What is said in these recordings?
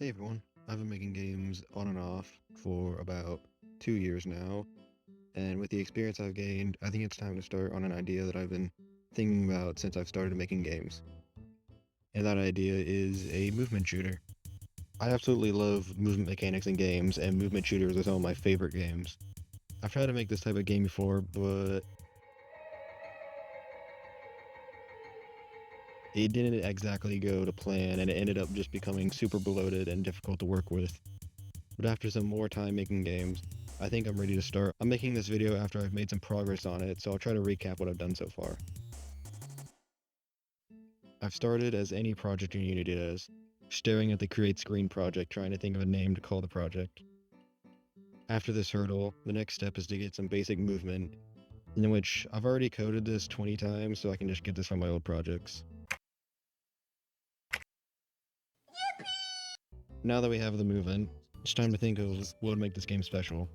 Hey everyone, I've been making games on and off for about 2 years now, and with the experience I've gained, I think it's time to start on an idea that I've been thinking about since I've started making games. And that idea is a movement shooter. I absolutely love movement mechanics in games, and movement shooters are some of my favorite games. I've tried to make this type of game before, but it didn't exactly go to plan, and it ended up just becoming super bloated and difficult to work with. But after some more time making games, I think I'm ready to start. I'm making this video after I've made some progress on it, so I'll try to recap what I've done so far. I've started as any project in Unity does, staring at the create screen project trying to think of a name to call the project. After this hurdle, the next step is to get some basic movement, in which I've already coded this 20 times so I can just get this from my old projects. Now that we have the movement, it's time to think of what would make this game special.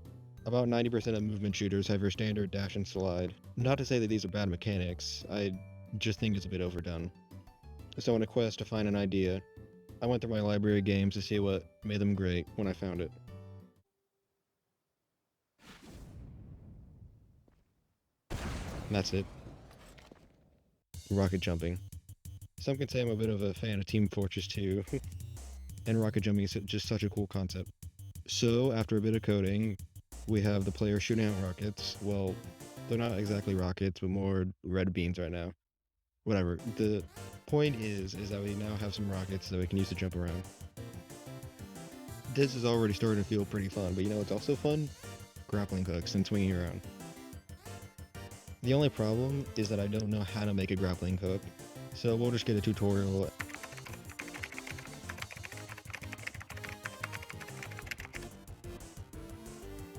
About 90% of movement shooters have your standard dash and slide. Not to say that these are bad mechanics, I just think it's a bit overdone. So in a quest to find an idea, I went through my library of games to see what made them great when I found it. And that's it. Rocket jumping. Some can say I'm a bit of a fan of Team Fortress 2, and rocket jumping is just such a cool concept. So after a bit of coding, we have the player shooting out rockets. Well, they're not exactly rockets, but more red beans right now. Whatever. The point is that we now have some rockets that we can use to jump around. This is already starting to feel pretty fun, but you know what's also fun? Grappling hooks and swinging around. The only problem is that I don't know how to make a grappling hook, so we'll just get a tutorial.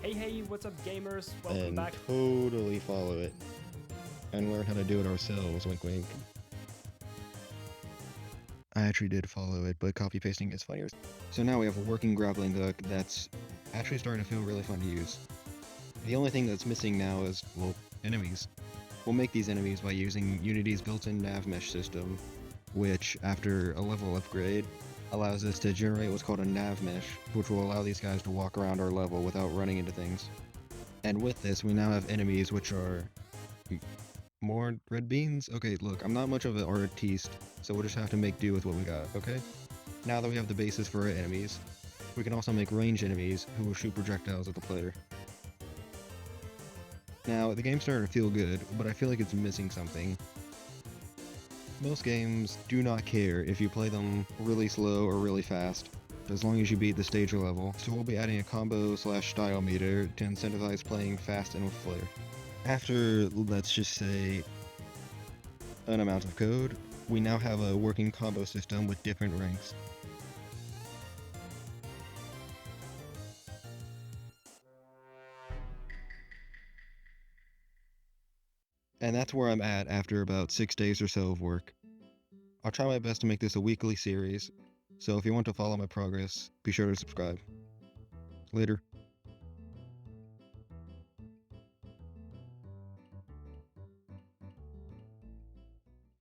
Hey, what's up gamers? Welcome And back. totally follow it and learn how to do it ourselves, wink wink. I actually did follow it, but copy pasting is funnier. So now we have a working grappling hook that's actually starting to feel really fun to use. The only thing that's missing now is, well, enemies. We'll make these enemies by using Unity's built-in nav mesh system, which, after a level upgrade, allows us to generate what's called a nav mesh, which will allow these guys to walk around our level without running into things. And with this, we now have enemies which are more red beans? Okay, look, I'm not much of an artiste, so we'll just have to make do with what we got, okay? Now that we have the basis for our enemies, we can also make ranged enemies who will shoot projectiles at the player. Now, the game's starting to feel good, but I feel like it's missing something. Most games do not care if you play them really slow or really fast, as long as you beat the stage or level, so we'll be adding a combo/style meter to incentivize playing fast and with flair. After, let's just say, an amount of code, we now have a working combo system with different ranks. And that's where I'm at after about 6 days or so of work. I'll try my best to make this a weekly series, so if you want to follow my progress, be sure to subscribe. Later.